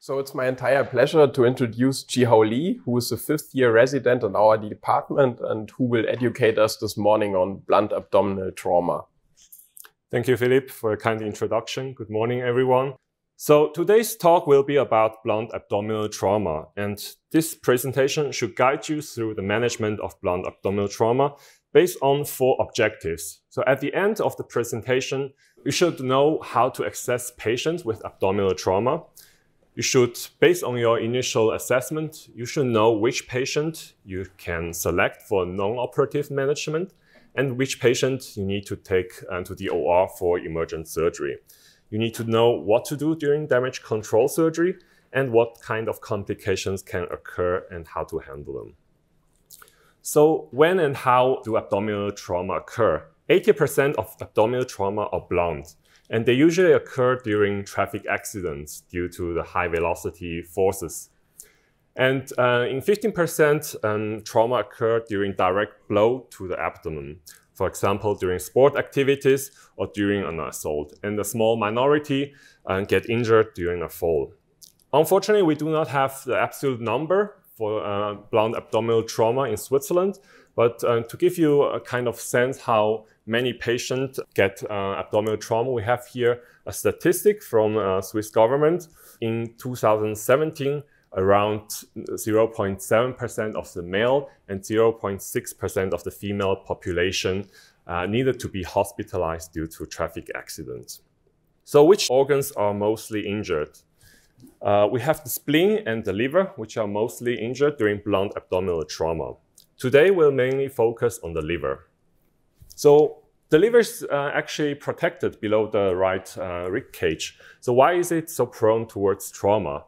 So it's my entire pleasure to introduce Jihao Li, who is a fifth-year resident in our department and who will educate us this morning on blunt abdominal trauma. Thank you, Philip, for a kind introduction. Good morning, everyone. So today's talk will be about blunt abdominal trauma, and this presentation should guide you through the management of blunt abdominal trauma based on 4 objectives. So at the end of the presentation, you should know how to assess patients with abdominal trauma. You should, based on your initial assessment, you should know which patient you can select for non-operative management and which patient you need to take to the OR for emergent surgery. You need to know what to do during damage control surgery and what kind of complications can occur and how to handle them. So when and how do abdominal trauma occur? 80% of abdominal trauma are blunt, and they usually occur during traffic accidents due to the high velocity forces. And in 15%, trauma occur during direct blow to the abdomen. For example, during sport activities or during an assault. And a small minority get injured during a fall. Unfortunately, we do not have the absolute number for blunt abdominal trauma in Switzerland. But to give you a kind of sense how many patients get abdominal trauma, we have here a statistic from Swiss government. In 2017, around 0.7% of the male and 0.6% of the female population needed to be hospitalized due to traffic accidents. So which organs are mostly injured? We have the spleen and the liver, which are mostly injured during blunt abdominal trauma. Today, we'll mainly focus on the liver. So the liver is actually protected below the right rib cage. So why is it so prone towards trauma?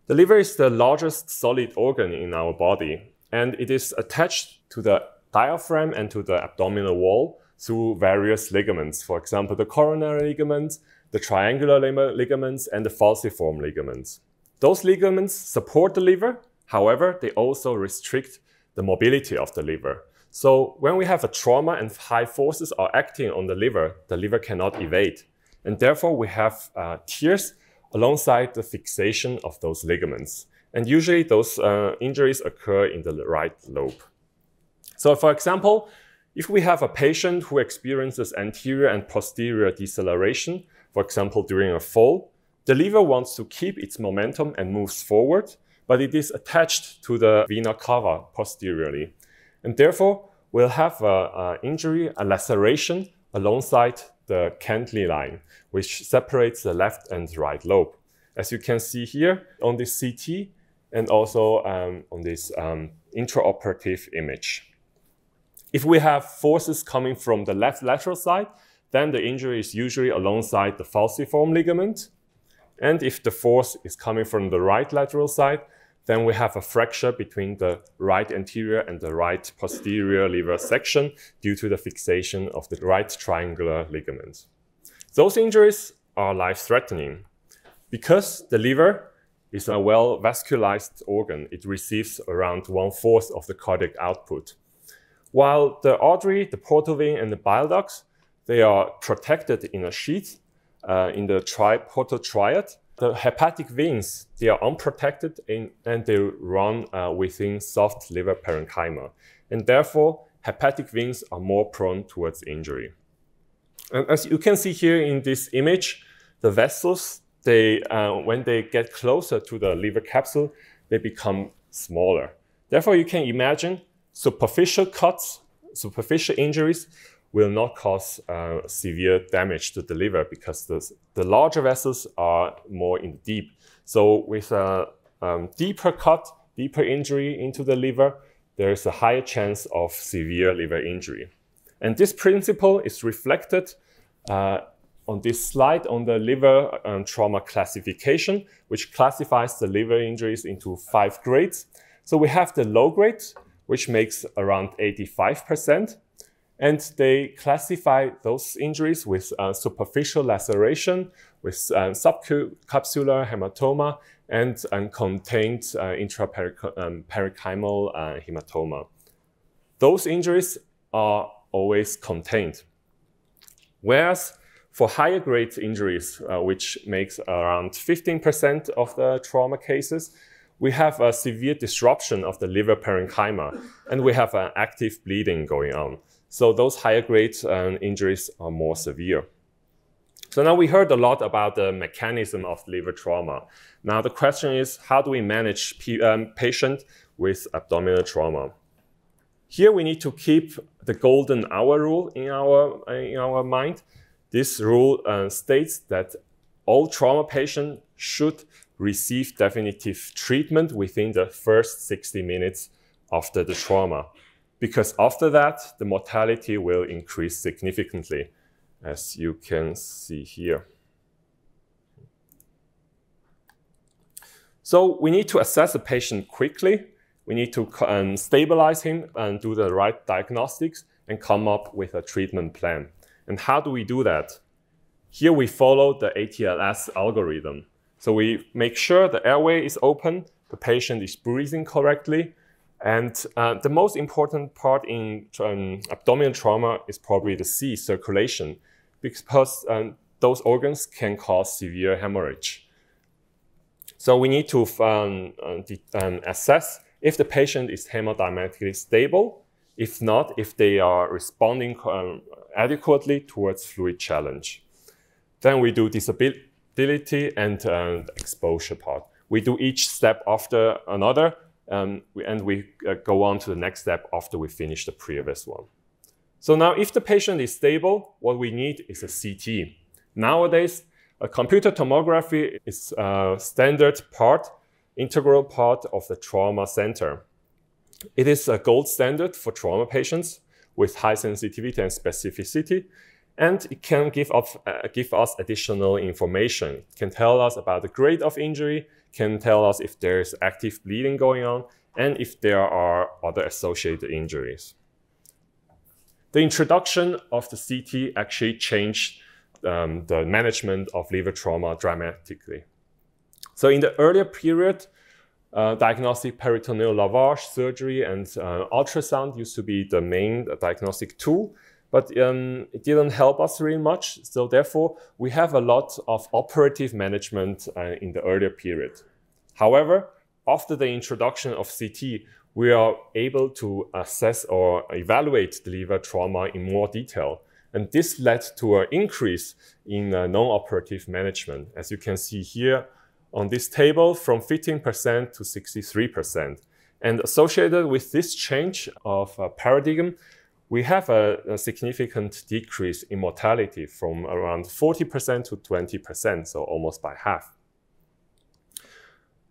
The liver is the largest solid organ in our body, and it is attached to the diaphragm and to the abdominal wall through various ligaments. For example, the coronary ligaments, the triangular ligaments, and the falciform ligaments. Those ligaments support the liver. However, they also restrict the mobility of the liver. So when we have a trauma and high forces are acting on the liver cannot evade. And therefore, we have tears alongside the fixation of those ligaments. And usually those injuries occur in the right lobe. So for example, if we have a patient who experiences anterior and posterior deceleration, for example, during a fall, the liver wants to keep its momentum and moves forward, but it is attached to the vena cava posteriorly. And therefore, we'll have an injury, a laceration alongside the Kentley line, which separates the left and right lobe. As you can see here on this CT and also on this intraoperative image. If we have forces coming from the left lateral side, then the injury is usually alongside the falciform ligament. And if the force is coming from the right lateral side, then we have a fracture between the right anterior and the right posterior liver section due to the fixation of the right triangular ligament. Those injuries are life-threatening because the liver is a well-vascularized organ. It receives around 1/4 of the cardiac output. While the artery, the portal vein, and the bile ducts, they are protected in a sheath in the portal triad. The hepatic veins, they are unprotected and they run within soft liver parenchyma. And therefore, hepatic veins are more prone towards injury. And as you can see here in this image, the vessels, when they get closer to the liver capsule, they become smaller. Therefore, you can imagine superficial cuts, superficial injuries will not cause severe damage to the liver because the larger vessels are more in deep. So with a deeper cut, deeper injury into the liver, there is a higher chance of severe liver injury. And this principle is reflected on this slide on the liver trauma classification, which classifies the liver injuries into 5 grades. So we have the low grade, which makes around 85%. And they classify those injuries with superficial laceration, with subcapsular hematoma, and contained intraparenchymal hematoma. Those injuries are always contained. Whereas For higher grade injuries, which makes around 15% of the trauma cases, we have a severe disruption of the liver parenchyma, and we have an active bleeding going on. So those higher grade injuries are more severe. So now we heard a lot about the mechanism of liver trauma. Now the question is, how do we manage patient with abdominal trauma? Here we need to keep the golden hour rule in our mind. This rule states that all trauma patients should receive definitive treatment within the first 60 minutes after the trauma, because after that, the mortality will increase significantly, as you can see here. So we need to assess the patient quickly. We need to stabilize him and do the right diagnostics and come up with a treatment plan. And how do we do that? Here we follow the ATLS algorithm. So we make sure the airway is open, the patient is breathing correctly, and the most important part in abdominal trauma is probably the C, circulation, because those organs can cause severe hemorrhage. So we need to assess if the patient is hemodynamically stable, if not, if they are responding adequately towards fluid challenge. Then we do disability and exposure part. We do each step after another, and we go on to the next step after we finish the previous one. So now if the patient is stable, what we need is a CT. Nowadays, a computer tomography is a standard part, integral part of the trauma center. It is a gold standard for trauma patients with high sensitivity and specificity, and it can give us additional information. It can tell us about the grade of injury, can tell us if there is active bleeding going on, and if there are other associated injuries. The introduction of the CT actually changed the management of liver trauma dramatically. So in the earlier period, diagnostic peritoneal lavage, surgery, and ultrasound used to be the main diagnostic tool, but it didn't help us really much. So therefore, we have a lot of operative management in the earlier period. However, after the introduction of CT, we are able to assess or evaluate the liver trauma in more detail. And this led to an increase in non-operative management, as you can see here on this table, from 15% to 63%. And associated with this change of paradigm, we have a significant decrease in mortality from around 40% to 20%, so almost by half.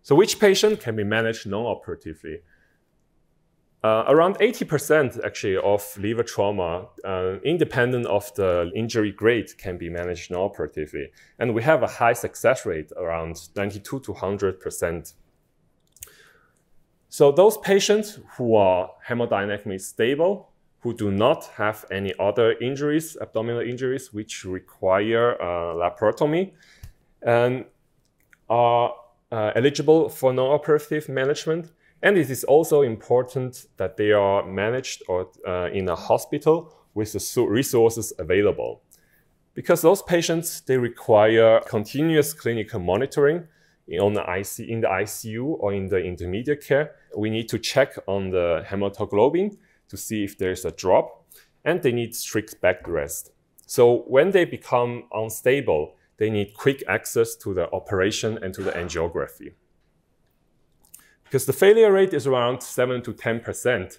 So which patient can be managed non-operatively? Around 80% actually of liver trauma, independent of the injury grade, can be managed non-operatively. And we have a high success rate, around 92 to 100%. So those patients who are hemodynamically stable, who do not have any other injuries, abdominal injuries, which require laparotomy, and are eligible for non-operative management. And it is also important that they are managed or in a hospital with the resources available. Because those patients, they require continuous clinical monitoring in the ICU or in the intermediate care. We need to check on the hemoglobin to see if there's a drop, and they need strict bed rest. So when they become unstable, they need quick access to the operation and to the angiography. Because the failure rate is around 7 to 10%,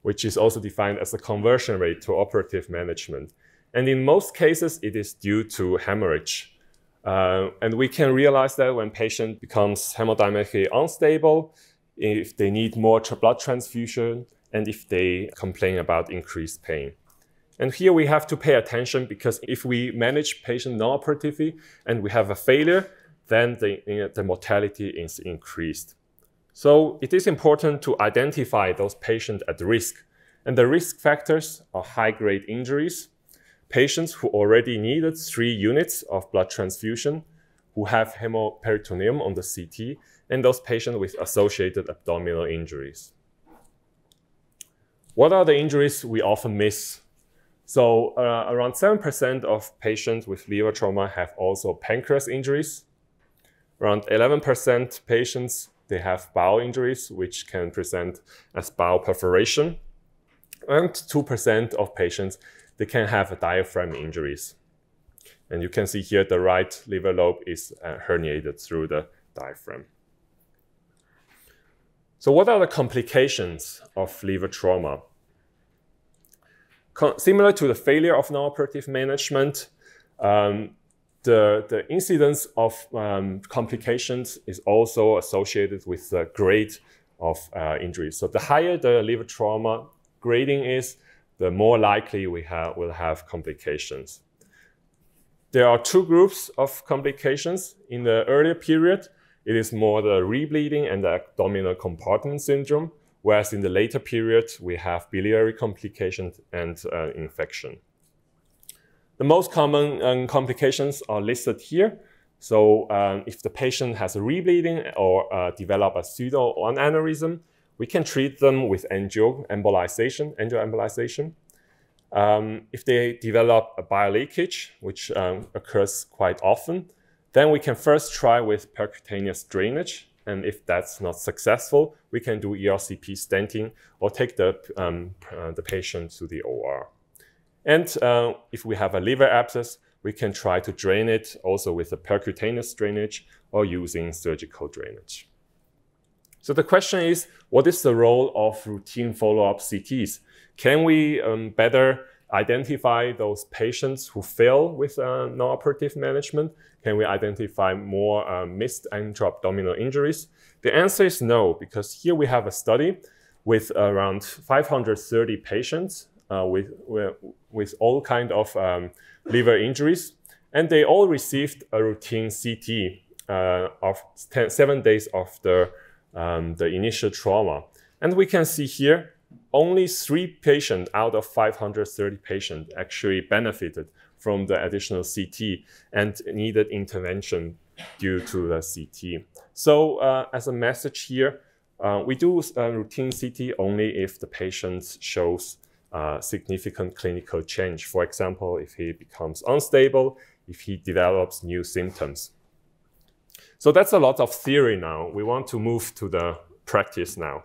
which is also defined as the conversion rate to operative management. And in most cases, it is due to hemorrhage. And we can realize that when patient becomes hemodynamically unstable, if they need more blood transfusion, and if they complain about increased pain. And here we have to pay attention, because if we manage patient non-operatively and we have a failure, then the mortality is increased. So it is important to identify those patients at risk. And the risk factors are high-grade injuries, patients who already needed 3 units of blood transfusion, who have hemoperitoneum on the CT, and those patients with associated abdominal injuries. What are the injuries we often miss? So around 7% of patients with liver trauma have also pancreas injuries. Around 11% patients, they have bowel injuries, which can present as bowel perforation. And 2% of patients, they can have diaphragm injuries. And you can see here the right liver lobe is herniated through the diaphragm. So what are the complications of liver trauma? Similar to the failure of non-operative management, the incidence of complications is also associated with the grade of injuries. So the higher the liver trauma grading is, the more likely we will have complications. There are two groups of complications. In the earlier period, it is more the rebleeding and the abdominal compartment syndrome, whereas in the later period, we have biliary complications and infection. The most common complications are listed here. So if the patient has a rebleeding or develop a pseudo-aneurysm, we can treat them with angioembolization. If they develop a bile leakage, which occurs quite often, then we can first try with percutaneous drainage. And if that's not successful, we can do ERCP stenting or take the patient to the OR. And if we have a liver abscess, we can try to drain it also with a percutaneous drainage or using surgical drainage. So the question is, what is the role of routine follow-up CTs? Can we better identify those patients who fail with non-operative management? Can we identify more missed intra-abdominal injuries? The answer is no, because here we have a study with around 530 patients with all kinds of liver injuries, and they all received a routine CT of 7 days after the initial trauma. And we can see here, only 3 patients out of 530 patients actually benefited from the additional CT and needed intervention due to the CT. So as a message here, we do routine CT only if the patient shows significant clinical change. For example, if he becomes unstable, if he develops new symptoms. So that's a lot of theory now. We want to move to the practice now.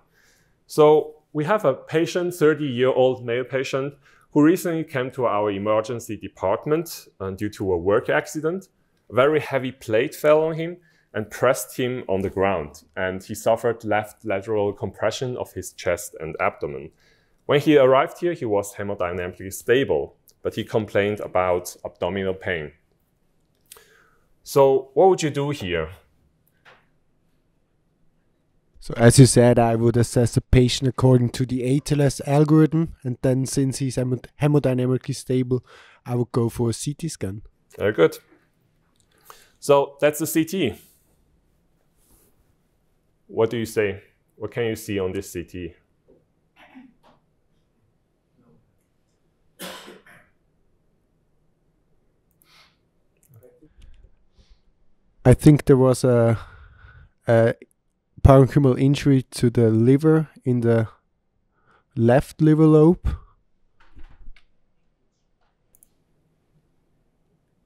So we have a patient, 30-year-old male patient, who recently came to our emergency department due to a work accident. A very heavy plate fell on him and pressed him on the ground, and he suffered left lateral compression of his chest and abdomen. When he arrived here, he was hemodynamically stable, but he complained about abdominal pain. So what would you do here? So as you said, I would assess a patient according to the ATLS algorithm, and then since he's hemodynamically stable, I would go for a CT scan. Very good. So that's the CT. What do you say? What can you see on this CT? I think there was a parenchymal injury to the liver in the left liver lobe.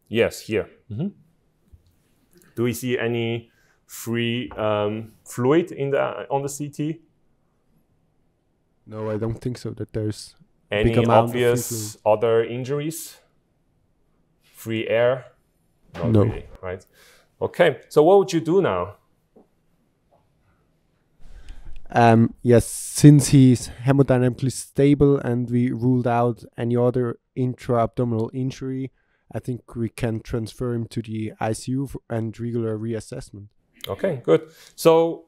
Yes, here. Mm-hmm. Do we see any free fluid on the CT? No, I don't think so. That there's any obvious other injuries? Free air? Not no. Really, right? Okay. So what would you do now? Yes, since he's hemodynamically stable and we ruled out any other intra-abdominal injury, I think we can transfer him to the ICU and regular reassessment. Okay, good. So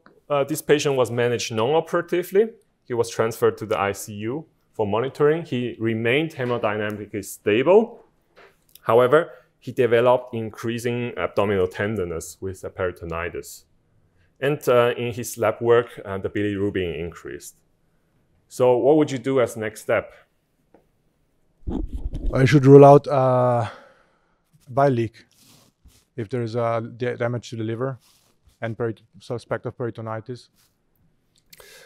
this patient was managed non-operatively. He was transferred to the ICU for monitoring. He remained hemodynamically stable. However, he developed increasing abdominal tenderness with a peritonitis. And in his lab work, the bilirubin increased. So what would you do as next step? I should rule out bile leak if there is damage to the liver and suspect of peritonitis.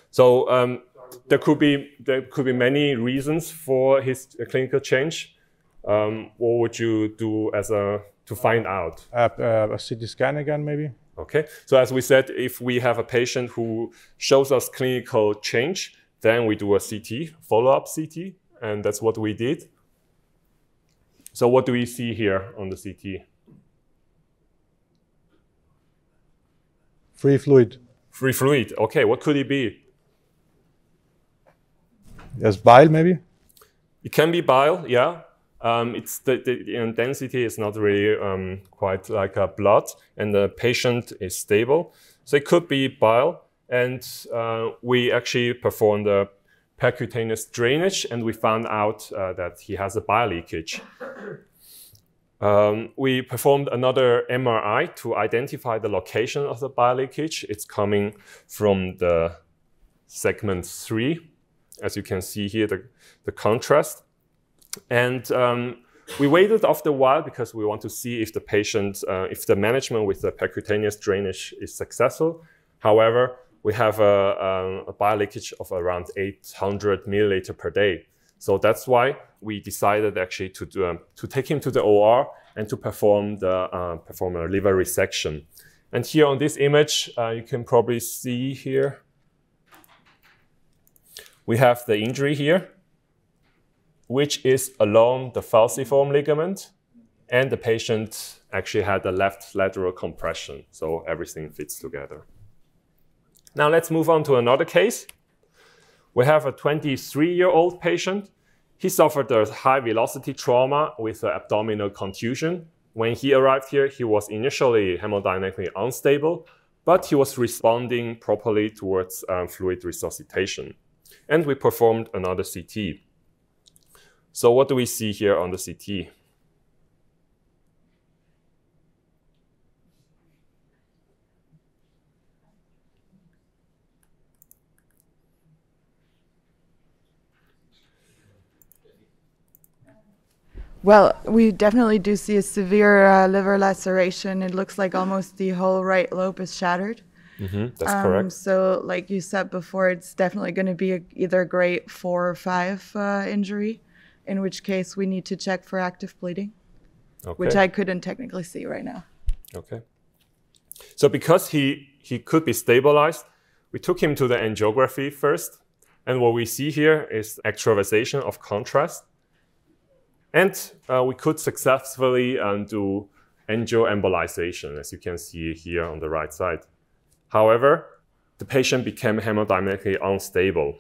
So there could be many reasons for his clinical change. What would you do to find out? A CT scan again, maybe. Okay, so as we said, if we have a patient who shows us clinical change, then we do a CT, follow-up CT, and that's what we did. So what do we see here on the CT? Free fluid. Free fluid. Okay, what could it be? Yes, bile maybe. It can be bile, yeah. It's the density is not really quite like a blood, and the patient is stable. So it could be bile, and we actually performed a percutaneous drainage, and we found out that he has a bile leakage. We performed another MRI to identify the location of the bile leakage. It's coming from the segment 3, as you can see here, the contrast. And we waited after a while because we want to see if the patient, if the management with the percutaneous drainage is successful. However, we have a bile leakage of around 800 milliliter per day. So that's why we decided actually to take him to the OR and to perform a liver resection. And here on this image, you can probably see here, we have the injury here, which is along the falciform ligament, and the patient actually had a left lateral compression, so everything fits together. Now let's move on to another case. We have a 23-year-old patient. He suffered a high-velocity trauma with an abdominal contusion. When he arrived here, he was initially hemodynamically unstable, but he was responding properly towards fluid resuscitation. And we performed another CT. So what do we see here on the CT? Well, we definitely do see a severe liver laceration. It looks like almost the whole right lobe is shattered. That's correct. So like you said before, it's definitely going to be either grade 4 or 5 injury, in which case we need to check for active bleeding, which I couldn't technically see right now. Okay. So because he could be stabilized, we took him to the angiography first. And what we see here is extravasation of contrast. And we could successfully do angioembolization, as you can see here on the right side. However, the patient became hemodynamically unstable.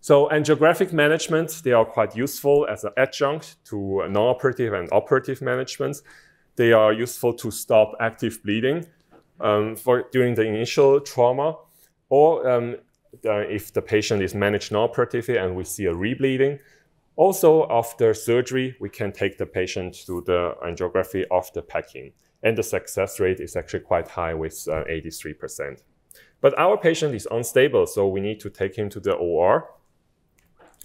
So angiographic management, they are quite useful as an adjunct to non-operative and operative managements. They are useful to stop active bleeding during the initial trauma, or if the patient is managed non-operatively and we see a rebleeding. Also, after surgery, we can take the patient to the angiography after packing. And the success rate is actually quite high with 83%. But our patient is unstable, so we need to take him to the OR.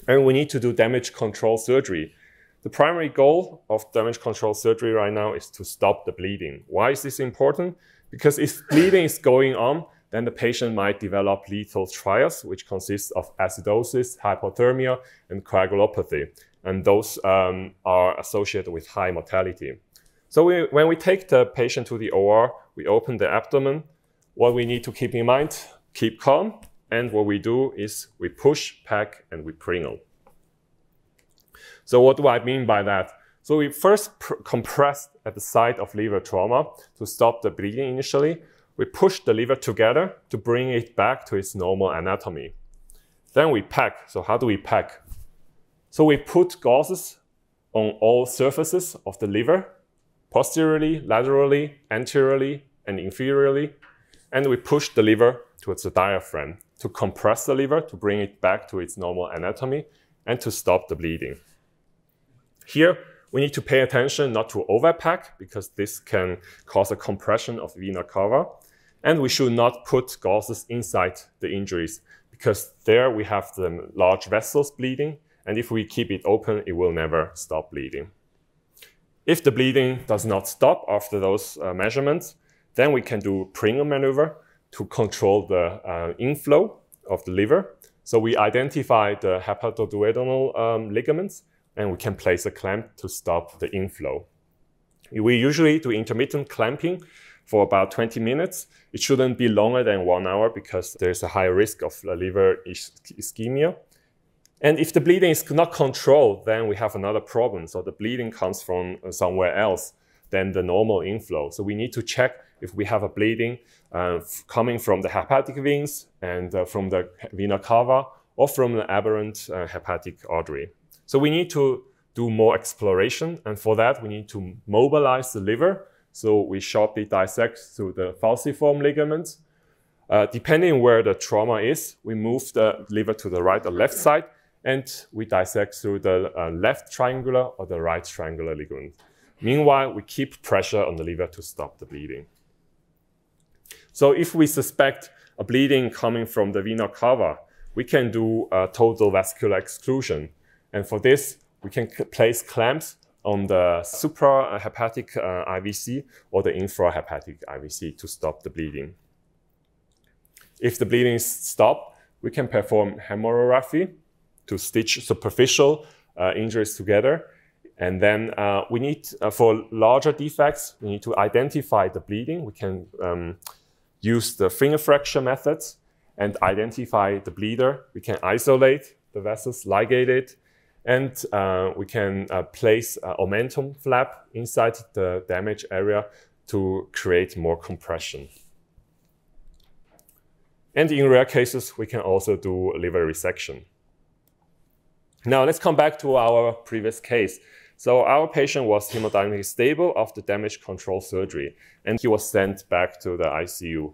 And we need to do damage control surgery. The primary goal of damage control surgery right now is to stop the bleeding. Why is this important? Because if bleeding is going on, then the patient might develop lethal trials, which consists of acidosis, hypothermia, and coagulopathy. And those are associated with high mortality. So when we take the patient to the OR, we open the abdomen. What we need to keep in mind, keep calm. And what we do is we push, pack, and we Pringle. So what do I mean by that? So we first compress at the site of liver trauma to stop the bleeding initially. We push the liver together to bring it back to its normal anatomy. Then we pack. So how do we pack? So we put gauzes on all surfaces of the liver, posteriorly, laterally, anteriorly, and inferiorly. And we push the liver towards the diaphragm to compress the liver, to bring it back to its normal anatomy, and to stop the bleeding. Here, we need to pay attention not to overpack, because this can cause a compression of vena cava. And we should not put gauzes inside the injuries, because there we have the large vessels bleeding. And if we keep it open, it will never stop bleeding. If the bleeding does not stop after those measurements, then we can do Pringle maneuver. to control the inflow of the liver. So we identify the hepatoduodenal ligaments, and we can place a clamp to stop the inflow. We usually do intermittent clamping for about 20 minutes. It shouldn't be longer than 1 hour because there's a high risk of liver ischemia. And if the bleeding is not controlled, then we have another problem. So the bleeding comes from somewhere else than the normal inflow. So we need to check if we have a bleeding coming from the hepatic veins and from the vena cava or from the aberrant hepatic artery. So we need to do more exploration, and for that we need to mobilize the liver. So we sharply dissect through the falciform ligaments. Depending where the trauma is, we move the liver to the right or left side, and we dissect through the left triangular or the right triangular ligament. Meanwhile, we keep pressure on the liver to stop the bleeding. So if we suspect a bleeding coming from the vena cava, we can do total vascular exclusion. And for this, we can place clamps on the suprahepatic IVC or the infrahepatic IVC to stop the bleeding. If the bleeding is stopped, we can perform hemorrhography to stitch superficial injuries together. And then we need, for larger defects, we need to identify the bleeding. We can use the finger fracture methods and identify the bleeder. We can isolate the vessels, ligate it, and we can place a omentum flap inside the damaged area to create more compression. And in rare cases, we can also do liver resection. Now let's come back to our previous case. So our patient was hemodynamically stable after damage control surgery, and he was sent back to the ICU.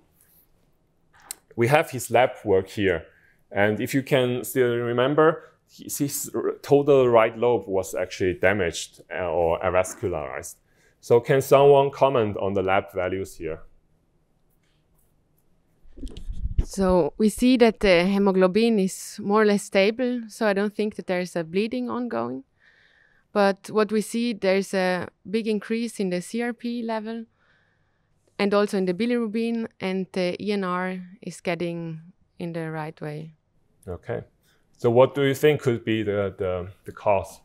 We have his lab work here, and if you can still remember, his total right lobe was actually damaged or avascularized. So can someone comment on the lab values here? So we see that the hemoglobin is more or less stable, so I don't think that there's a bleeding ongoing. But what we see, there's a big increase in the CRP level and also in the bilirubin, and the ENR is getting in the right way. Okay. So what do you think could be the cause?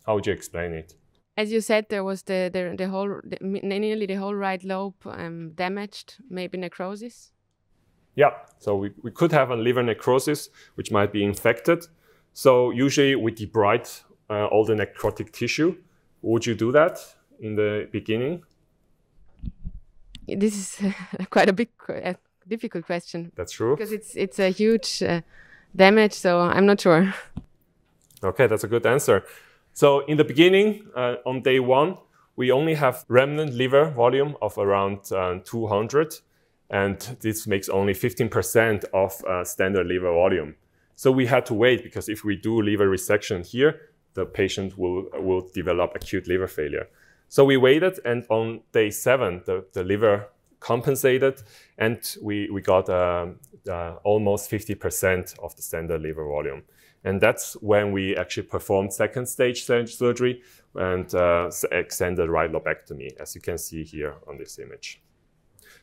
How would you explain it? As you said, there was nearly the whole right lobe damaged, maybe necrosis. Yeah, so we could have a liver necrosis, which might be infected. So usually we debride all the necrotic tissue. Would you do that in the beginning? This is quite a big, difficult question. That's true. Because it's a huge damage, so I'm not sure. Okay, that's a good answer. So in the beginning, on day 1, we only have remnant liver volume of around 200. And this makes only 15% of standard liver volume. So we had to wait, because if we do liver resection here, the patient will develop acute liver failure. So we waited, and on day 7, the liver compensated, and we got almost 50% of the standard liver volume. And that's when we actually performed second stage surgery and extended right lobectomy, as you can see here on this image.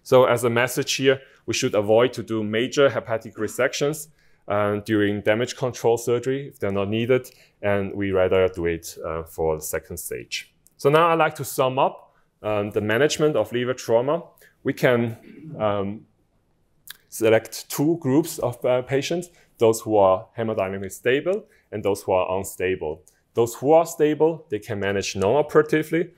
So as a message here, we should avoid to do major hepatic resections during damage control surgery if they're not needed, and we rather do it for the second stage. So now I'd like to sum up the management of liver trauma. We can select 2 groups of patients, those who are hemodynamically stable and those who are unstable. Those who are stable, they can manage non-operatively,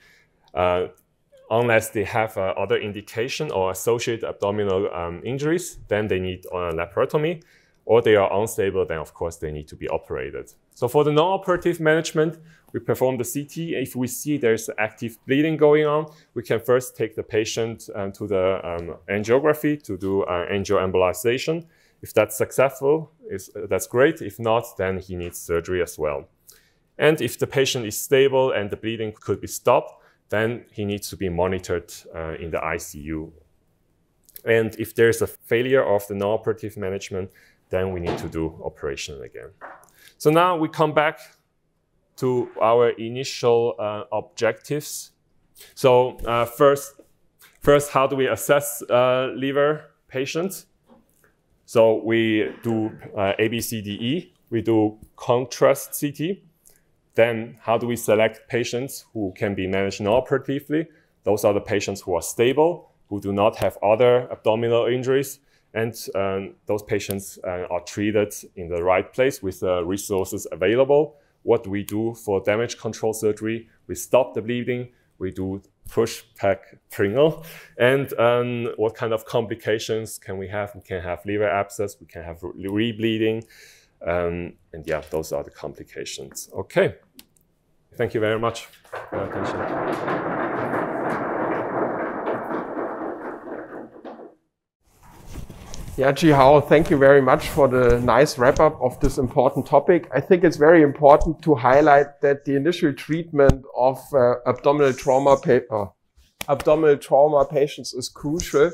unless they have other indication or associated abdominal injuries, then they need laparotomy, or they are unstable, then of course they need to be operated. So for the non-operative management, we perform the CT. If we see there's active bleeding going on, we can first take the patient to the angiography to do angioembolization. If that's successful, that's great. If not, then he needs surgery as well. And if the patient is stable and the bleeding could be stopped, then he needs to be monitored in the ICU. And if there's a failure of the non-operative management, then we need to do operation again. So now we come back to our initial objectives. So first, how do we assess liver patients. So we do ABCDE, we do contrast CT. Then how do we select patients who can be managed non-operatively? Those are the patients who are stable, who do not have other abdominal injuries, and those patients are treated in the right place with the resources available. What do we do for damage control surgery? We stop the bleeding, we do push pack Pringle, and what kind of complications can we have? We can have liver abscess, we can have rebleeding, and yeah, those are the complications. Okay, thank you very much for your attention. Yeah, Ji-Hao, thank you very much for the nice wrap-up of this important topic. I think it's very important to highlight that the initial treatment of abdominal trauma patients is crucial.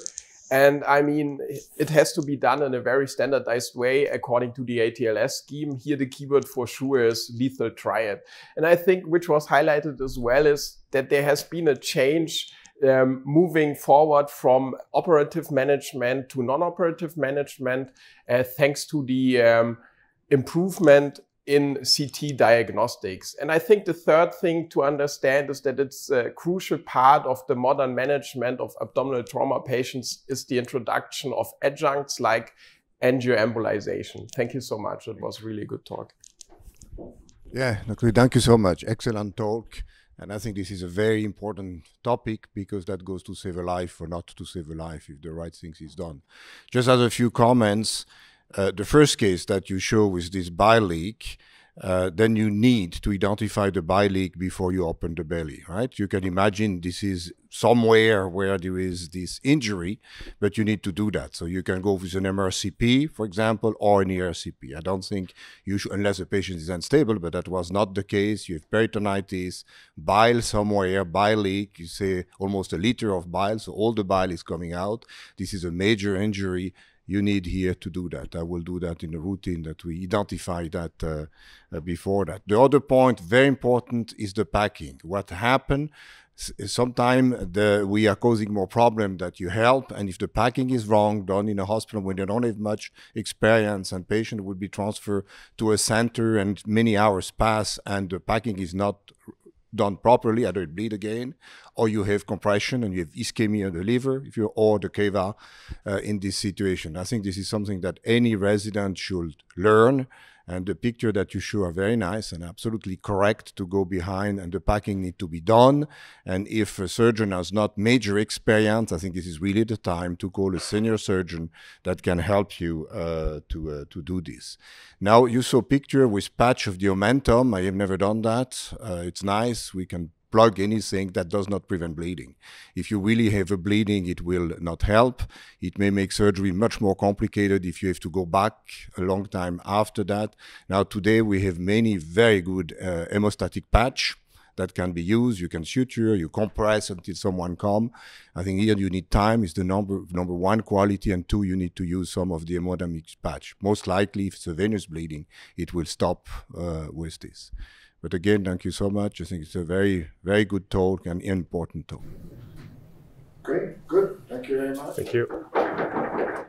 And I mean, it has to be done in a very standardized way according to the ATLS scheme. Here, the keyword for sure is lethal triad. And I think which was highlighted as well is that there has been a change moving forward from operative management to non-operative management, thanks to the improvement in CT diagnostics. And I think the third thing to understand is that it's a crucial part of the modern management of abdominal trauma patients is the introduction of adjuncts like angioembolization. Thank you so much. It was really a good talk. Yeah, thank you so much. Excellent talk. And I think this is a very important topic because that goes to save a life or not to save a life if the right things is done. Just as a few comments, the first case that you show with this bile leak, then you need to identify the bile leak before you open the belly, right? You can imagine this is somewhere where there is this injury, but you need to do that. So you can go with an MRCP, for example, or an ERCP. I don't think you should, unless the patient is unstable, but that was not the case. You have peritonitis, bile somewhere, bile leak, you say almost a liter of bile, so all the bile is coming out. This is a major injury. You need here to do that. I will do that in a routine that we identify that before that. The other point, very important, is the packing. What happened, sometimes we are causing more problem that you help, and if the packing is wrong, done in a hospital when they don't have much experience and patient would be transferred to a center and many hours pass and the packing is not done properly, either it bleed again, or you have compression and you have ischemia of the liver, or the cava in this situation. I think this is something that any resident should learn, and the picture that you show are very nice and absolutely correct to go behind, and the packing need to be done. And if a surgeon has not major experience, I think this is really the time to call a senior surgeon that can help you to do this. Now, you saw a picture with patch of the omentum. I have never done that. It's nice. We can plug anything that does not prevent bleeding. If you really have a bleeding, it will not help. It may make surgery much more complicated if you have to go back a long time after that. Now, today we have many very good hemostatic patch that can be used. You can suture, you compress until someone comes. I think here you need time is the number one quality, and two, you need to use some of the hemodynamic patch. Most likely, if it's a venous bleeding, it will stop with this. But again, thank you so much. I think it's a very, very good talk and important talk. Great, good. Thank you very much. Thank you.